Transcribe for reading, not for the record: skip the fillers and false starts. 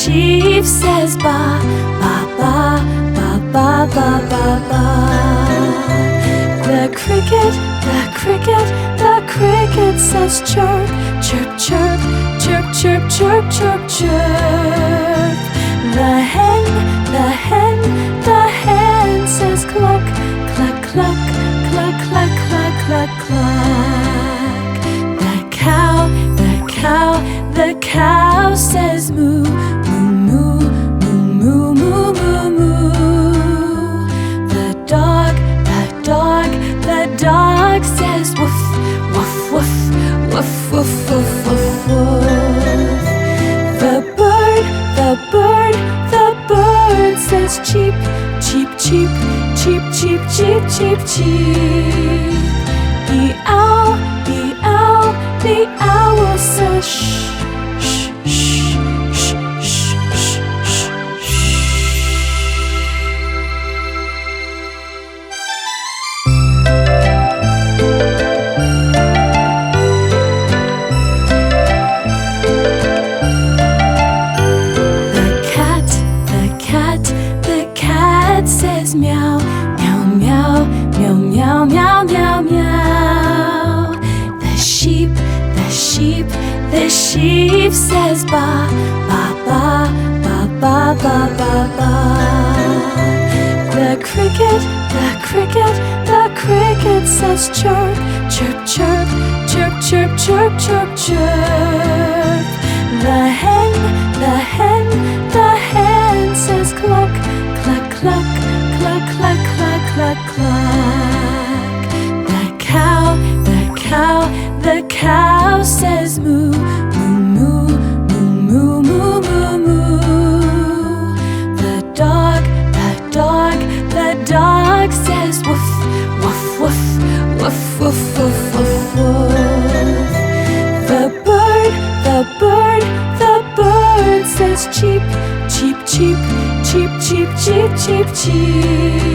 sheep says ba, ba, ba, ba, ba, ba, ba, ba. The cricket says chirp, chirp, chirp, chirp, chirp, chirp, chirp, chirp. The hen says cluck, cluck, cluck, cluck, cluck, cluck, cluck, cluck. The cow says moo, moo, moo, moo, moo, moo, moo, moo. The dog says woof, woof, woof, woof, woof, woof, woof, woof. The bird says cheep, cheep, cheep, cheep, cheep, cheep, cheep, cheep. The owl says shh, shh, shh, shh, shh, shh, shh, shh. The cat says meow, meow, meow, meow, meow, meow, meow, meow. The sheep says ba, ba, ba, ba, ba, ba, ba, ba. The cricket says chirp, chirp, chirp, chirp, chirp, chirp, chirp, chirp. The hen says cluck, cluck, cluck, cluck, cluck, cluck, cluck, cluck. The cow says moo, moo, moo, moo, moo, moo, moo, moo. The dog says woof, woof, woof, woof, woof, woof, woof, woof. The bird says cheep, cheep, cheep, cheep, cheep, cheep, cheep, cheep.